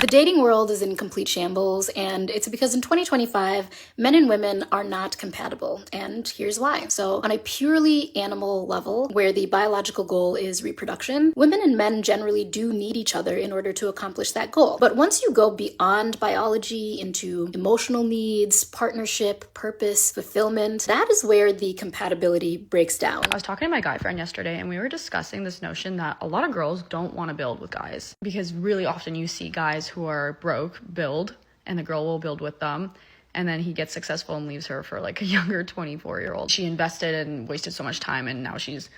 The dating world is in complete shambles, and it's because in 2025, men and women are not compatible. And here's why. So, on a purely animal level, where the biological goal is reproduction, women and men generally do need each other in order to accomplish that goal. But once you go beyond biology into emotional needs, partnership, purpose, fulfillment, that is where the compatibility breaks down. I was talking to my guy friend yesterday, and we were discussing this notion that a lot of girls don't want to build with guys because really often you see guys who are broke build and the girl will build with them, and then he gets successful and leaves her for like a younger 24-year-old. She invested and wasted so much time, and now she's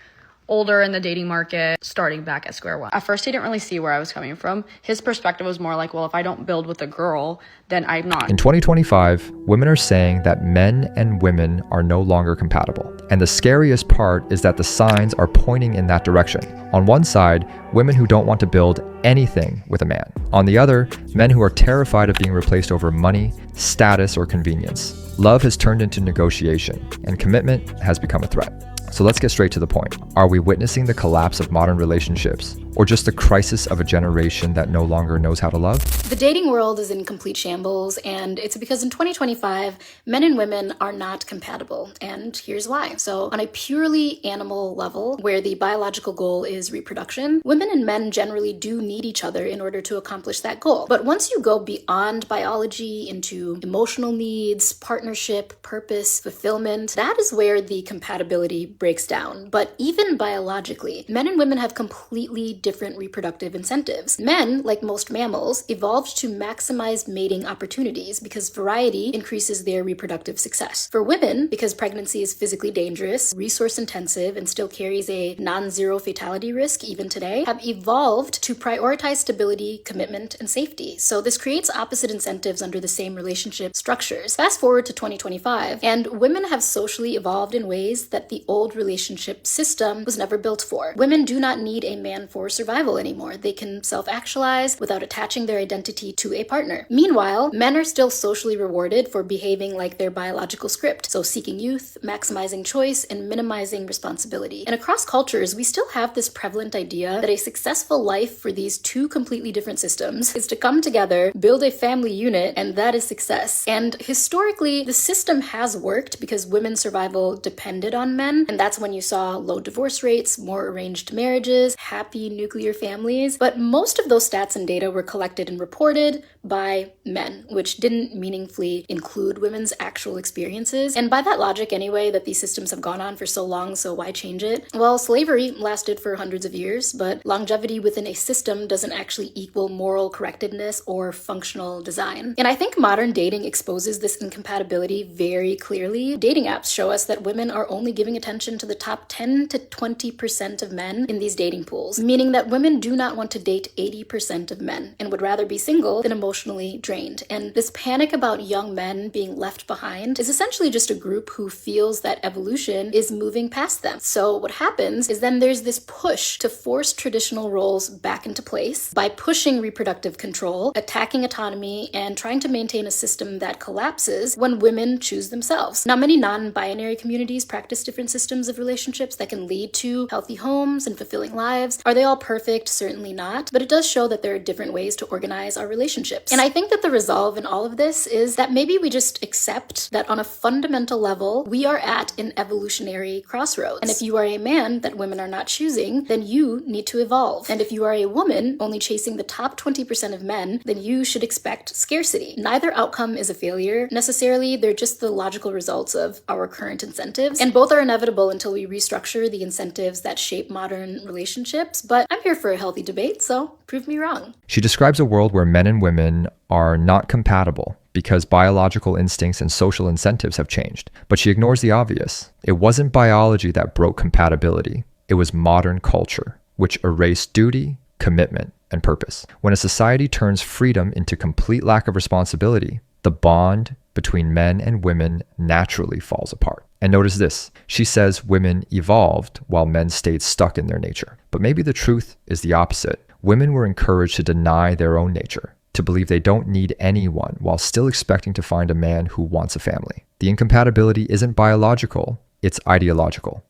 older in the dating market, starting back at square one. At first, he didn't really see where I was coming from. His perspective was more like, well, if I don't build with a girl, then I'm not. In 2025, women are saying that men and women are no longer compatible. And the scariest part is that the signs are pointing in that direction. On one side, women who don't want to build anything with a man. On the other, men who are terrified of being replaced over money, status, or convenience. Love has turned into negotiation, and commitment has become a threat. So let's get straight to the point. Are we witnessing the collapse of modern relationships, or just the crisis of a generation that no longer knows how to love? The dating world is in complete shambles, and it's because in 2025, men and women are not compatible. And here's why. So, on a purely animal level, where the biological goal is reproduction, women and men generally do need each other in order to accomplish that goal. But once you go beyond biology into emotional needs, partnership, purpose, fulfillment, that is where the compatibility breaks down. But even biologically, men and women have completely different reproductive incentives. Men, like most mammals, evolved to maximize mating opportunities because variety increases their reproductive success. For women, because pregnancy is physically dangerous, resource intensive, and still carries a non-zero fatality risk even today, have evolved to prioritize stability, commitment, and safety. So this creates opposite incentives under the same relationship structures. Fast forward to 2025, and women have socially evolved in ways that the old relationship system was never built for. Women do not need a man for survival anymore. They can self-actualize without attaching their identity to a partner. Meanwhile, men are still socially rewarded for behaving like their biological script, so seeking youth, maximizing choice, and minimizing responsibility. And across cultures, we still have this prevalent idea that a successful life for these two completely different systems is to come together, build a family unit, and that is success. And historically, the system has worked because women's survival depended on men, and that's when you saw low divorce rates, more arranged marriages, happy nuclear families. But most of those stats and data were collected and reported by men, which didn't meaningfully include women's actual experiences. And by that logic anyway, that these systems have gone on for so long, so why change it? Well, slavery lasted for hundreds of years, but longevity within a system doesn't actually equal moral correctness or functional design. And I think modern dating exposes this incompatibility very clearly. Dating apps show us that women are only giving attention to the top 10 to 20% of men in these dating pools, meaning that women do not want to date 80% of men and would rather be single than emotionally drained. And this panic about young men being left behind is essentially just a group who feels that evolution is moving past them. So what happens is then there's this push to force traditional roles back into place by pushing reproductive control, attacking autonomy, and trying to maintain a system that collapses when women choose themselves. Now, many non-binary communities practice different systems of relationships that can lead to healthy homes and fulfilling lives. Are they all perfect? Certainly not. But it does show that there are different ways to organize our relationships. And I think that the resolve in all of this is that maybe we just accept that on a fundamental level, we are at an evolutionary crossroads. And if you are a man that women are not choosing, then you need to evolve. And if you are a woman only chasing the top 20% of men, then you should expect scarcity. Neither outcome is a failure necessarily. They're just the logical results of our current incentives. And both are inevitable until we restructure the incentives that shape modern relationships. But I'm here for a healthy debate, so prove me wrong. She describes a world where men and women are not compatible because biological instincts and social incentives have changed. But she ignores the obvious. It wasn't biology that broke compatibility. It was modern culture, which erased duty, commitment, and purpose. When a society turns freedom into complete lack of responsibility, the bond between men and women naturally falls apart. And notice this, she says women evolved while men stayed stuck in their nature. But maybe the truth is the opposite. Women were encouraged to deny their own nature, to believe they don't need anyone while still expecting to find a man who wants a family. The incompatibility isn't biological, it's ideological.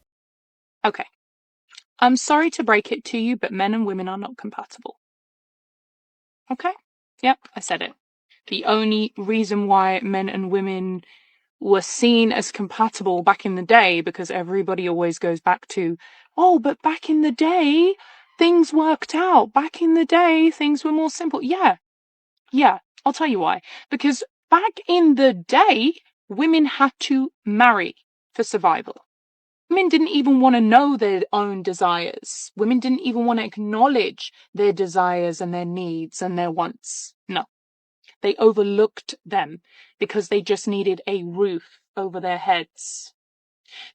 Okay. I'm sorry to break it to you, but men and women are not compatible. Okay? Yep, I said it. The only reason why men and women were seen as compatible back in the day, because everybody always goes back to, oh, but back in the day, things worked out. Back in the day, things were more simple. Yeah, I'll tell you why. Because back in the day, women had to marry for survival. Women didn't even want to know their own desires. Women didn't even want to acknowledge their desires and their needs and their wants. No. They overlooked them because they just needed a roof over their heads.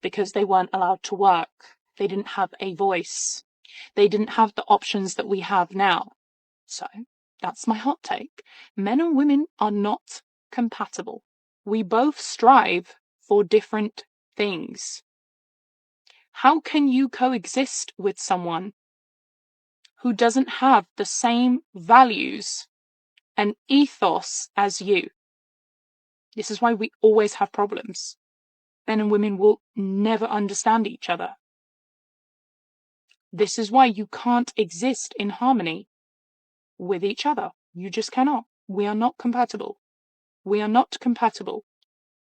Because they weren't allowed to work. They didn't have a voice. They didn't have the options that we have now. So, that's my hot take. Men and women are not compatible. We both strive for different things. How can you coexist with someone who doesn't have the same values and ethos as you? This is why we always have problems. Men and women will never understand each other. This is why you can't exist in harmony with each other. You just cannot. We are not compatible. We are not compatible.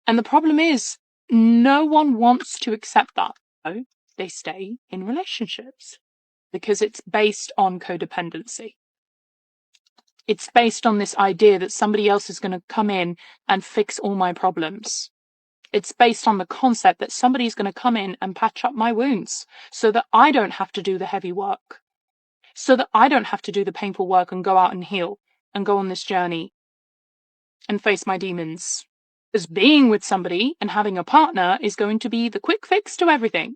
And the problem is, no one wants to accept that. So they stay in relationships because it's based on codependency. It's based on this idea that somebody else is going to come in and fix all my problems. It's based on the concept that somebody's going to come in and patch up my wounds so that I don't have to do the heavy work, so that I don't have to do the painful work and go out and heal and go on this journey and face my demons. Because being with somebody and having a partner is going to be the quick fix to everything.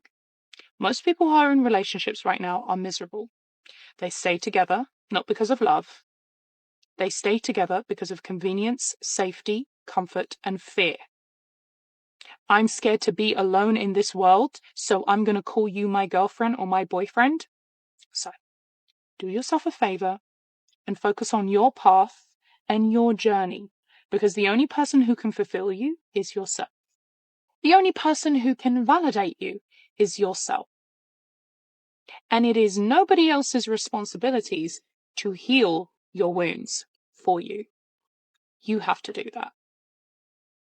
Most people who are in relationships right now are miserable. They stay together, not because of love. They stay together because of convenience, safety, comfort, and fear. I'm scared to be alone in this world, so I'm going to call you my girlfriend or my boyfriend. So, do yourself a favor and focus on your path and your journey, because the only person who can fulfill you is yourself. The only person who can validate you is yourself. And it is nobody else's responsibilities to heal your wounds for you. You have to do that.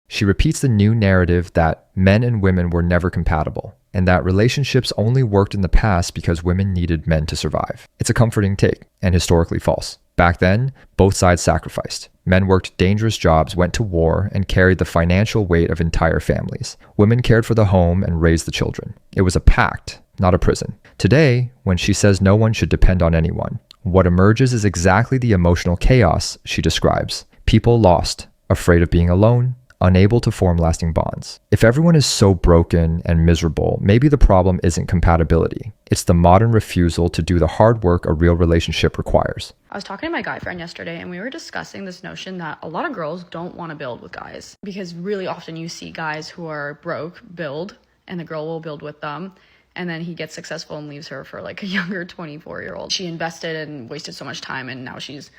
She repeats the new narrative that men and women were never compatible, and that relationships only worked in the past because women needed men to survive. It's a comforting take, and historically false. Back then, both sides sacrificed. Men worked dangerous jobs, went to war, and carried the financial weight of entire families. Women cared for the home and raised the children. It was a pact, not a prison. Today, when she says no one should depend on anyone, what emerges is exactly the emotional chaos she describes. People lost, afraid of being alone, unable to form lasting bonds. If everyone is so broken and miserable, maybe the problem isn't compatibility. It's the modern refusal to do the hard work a real relationship requires. I was talking to my guy friend yesterday and we were discussing this notion that a lot of girls don't want to build with guys because really often you see guys who are broke build and the girl will build with them. And then he gets successful and leaves her for like a younger 24-year-old. She invested and wasted so much time and now she's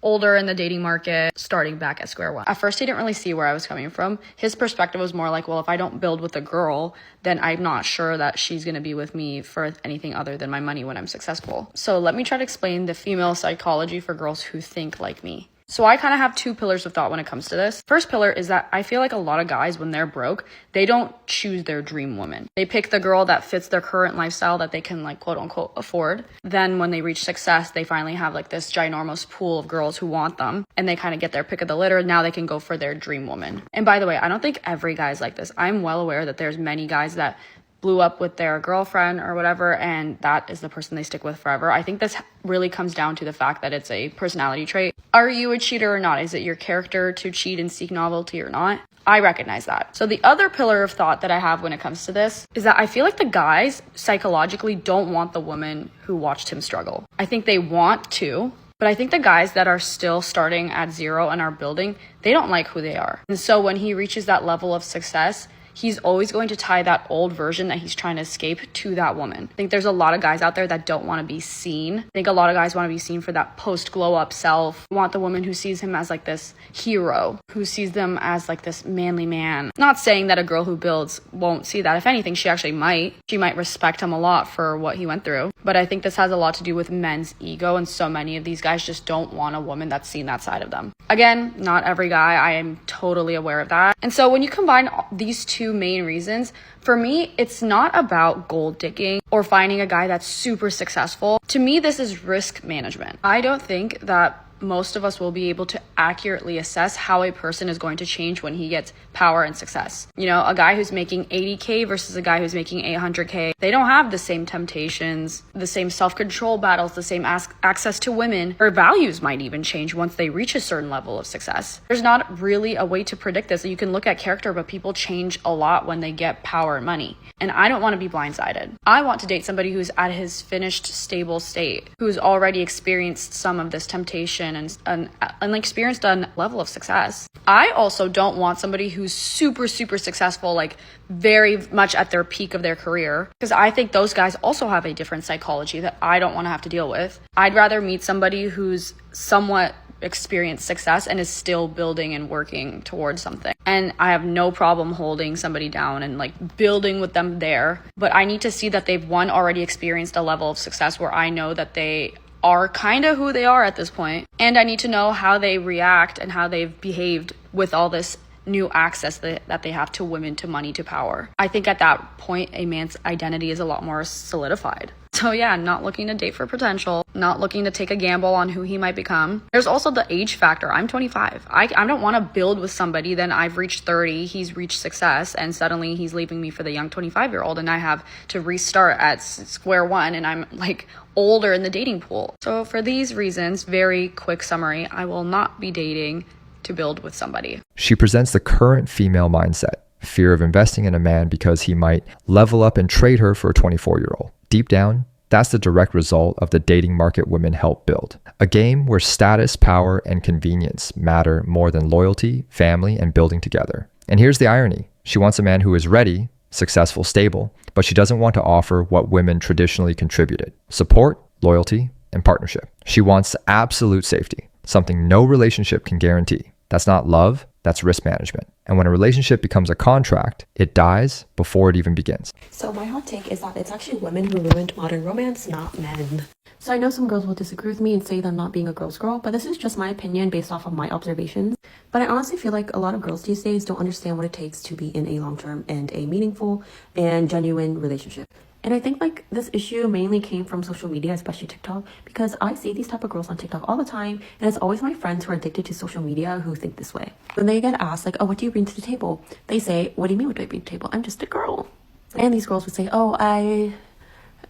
older in the dating market, starting back at square one. At first, he didn't really see where I was coming from. His perspective was more like, well, if I don't build with a girl, then I'm not sure that she's going to be with me for anything other than my money when I'm successful. So let me try to explain the female psychology for girls who think like me. So I kind of have two pillars of thought when it comes to this. First pillar is that I feel like a lot of guys, when they're broke, they don't choose their dream woman. They pick the girl that fits their current lifestyle that they can like quote unquote afford. Then when they reach success, they finally have like this ginormous pool of girls who want them and they kind of get their pick of the litter. Now they can go for their dream woman. And by the way, I don't think every guy is like this. I'm well aware that there's many guys that blew up with their girlfriend or whatever, and that is the person they stick with forever. I think this really comes down to the fact that it's a personality trait. Are you a cheater or not? Is it your character to cheat and seek novelty or not? I recognize that. So the other pillar of thought that I have when it comes to this is that I feel like the guys psychologically don't want the woman who watched him struggle. I think they want to, but I think the guys that are still starting at zero and are building, they don't like who they are. And so when he reaches that level of success, he's always going to tie that old version that he's trying to escape to that woman. I think there's a lot of guys out there that don't want to be seen. I think a lot of guys want to be seen for that post glow up self. Want the woman who sees him as like this hero, who sees them as like this manly man. Not saying that a girl who builds won't see that. If anything, she actually might. She might respect him a lot for what he went through. But I think this has a lot to do with men's ego, and so many of these guys just don't want a woman that's seen that side of them. Again, not every guy. I am totally aware of that. And so when you combine these two main reasons, for me, it's not about gold digging or finding a guy that's super successful. To me, this is risk management. I don't think that most of us will be able to accurately assess how a person is going to change when he gets power and success. You know, a guy who's making 80K versus a guy who's making 800K, they don't have the same temptations, the same self-control battles, the same access to women. Their values might even change once they reach a certain level of success. There's not really a way to predict this. You can look at character, but people change a lot when they get power and money. And I don't want to be blindsided. I want to date somebody who's at his finished, stable state, who's already experienced some of this temptation and experienced a level of success. I also don't want somebody who's super successful, like very much at their peak of their career, because I think those guys also have a different psychology that I don't want to have to deal with. I'd rather meet somebody who's somewhat experienced success and is still building and working towards something. And I have no problem holding somebody down and like building with them there, but I need to see that they've already experienced a level of success where I know that they are kind of who they are at this point. And I need to know how they react and how they've behaved with all this new access that they have to women, to money, to power. I think at that point, a man's identity is a lot more solidified. So yeah, not looking to date for potential, not looking to take a gamble on who he might become. There's also the age factor. I'm 25. I don't want to build with somebody, then I've reached 30, he's reached success, and suddenly he's leaving me for the young 25-year-old, and I have to restart at square one, and I'm like older in the dating pool. So for these reasons, very quick summary, I will not be dating to build with somebody. She presents the current female mindset: fear of investing in a man because he might level up and trade her for a 24-year-old. Deep down, that's the direct result of the dating market women help build. A game where status, power, and convenience matter more than loyalty, family, and building together. And here's the irony. She wants a man who is ready, successful, stable, but she doesn't want to offer what women traditionally contributed: support, loyalty, and partnership. She wants absolute safety, something no relationship can guarantee. That's not love, that's risk management. And when a relationship becomes a contract, it dies before it even begins. So my hot take is that it's actually women who ruined modern romance, not men. So I know some girls will disagree with me and say that I'm not being a girl's girl, but this is just my opinion based off of my observations. But I honestly feel like a lot of girls these days don't understand what it takes to be in a long-term and a meaningful and genuine relationship. And I think like this issue mainly came from social media, especially TikTok, because I see these type of girls on TikTok all the time, and it's always my friends who are addicted to social media who think this way. When they get asked like, oh, what do you bring to the table? They say, what do you mean, what do I bring to the table? I'm just a girl. And these girls would say, oh, I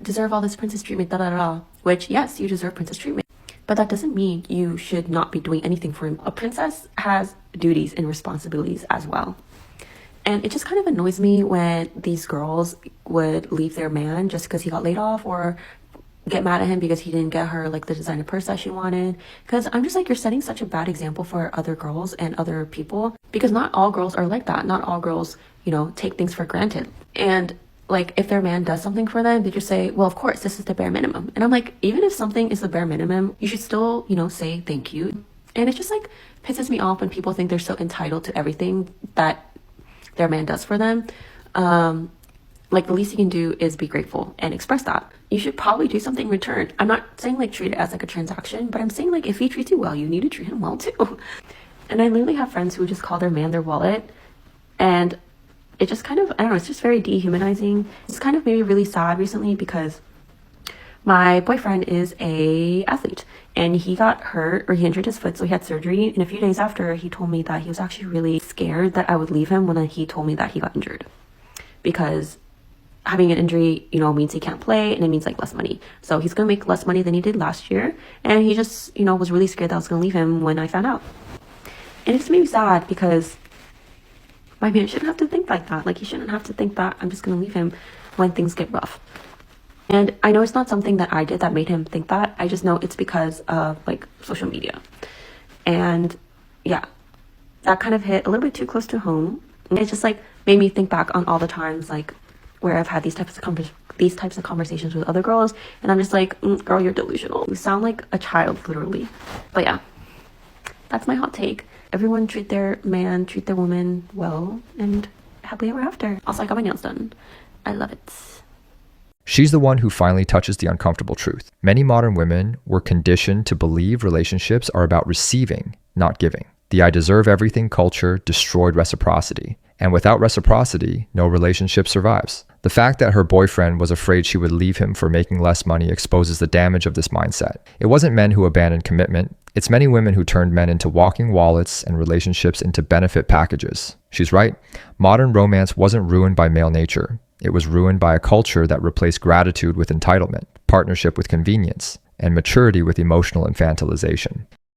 deserve all this princess treatment, da da da. Which, yes, you deserve princess treatment, but that doesn't mean you should not be doing anything for him. A princess has duties and responsibilities as well. And it just kind of annoys me when these girls would leave their man just because he got laid off, or get mad at him because he didn't get her like the designer purse that she wanted. Because I'm just like, you're setting such a bad example for other girls and other people, because not all girls are like that. Not all girls, you know, take things for granted. And like, if their man does something for them, they just say, well, of course, this is the bare minimum. And I'm like, even if something is the bare minimum, you should still, you know, say thank you. And it just like pisses me off when people think they're so entitled to everything that their man does for them. Like, the least you can do is be grateful and express that. You should probably do something in return. I'm not saying like treat it as like a transaction, but I'm saying like if he treats you well, you need to treat him well too. And I literally have friends who just call their man their wallet, and it just kind of, I don't know, it's just very dehumanizing. It's kind of made me really sad recently because my boyfriend is a athlete, and he got hurt, or he injured his foot, so he had surgery. And a few days after, he told me that he was actually really scared that I would leave him when he told me that he got injured, because having an injury, you know, means he can't play, and it means like less money. So he's gonna make less money than he did last year, and he just, you know, was really scared that I was gonna leave him when I found out. And it just made me sad because my man shouldn't have to think like that. Like, he shouldn't have to think that I'm just gonna leave him when things get rough. And I know it's not something that I did that made him think that. I just know it's because of like social media. And yeah, that kind of hit a little bit too close to home. It just like made me think back on all the times like where I've had these types of conversations with other girls, and I'm just like, girl, you're delusional. You sound like a child, literally. But yeah, that's my hot take. Everyone treat their woman well, and happily ever after. Also, I got my nails done. I love it. She's the one who finally touches the uncomfortable truth. Many modern women were conditioned to believe relationships are about receiving, not giving. The I deserve everything culture destroyed reciprocity. And without reciprocity, no relationship survives. The fact that her boyfriend was afraid she would leave him for making less money exposes the damage of this mindset. It wasn't men who abandoned commitment. It's many women who turned men into walking wallets and relationships into benefit packages. She's right. Modern romance wasn't ruined by male nature. It was ruined by a culture that replaced gratitude with entitlement, partnership with convenience, and maturity with emotional infantilization.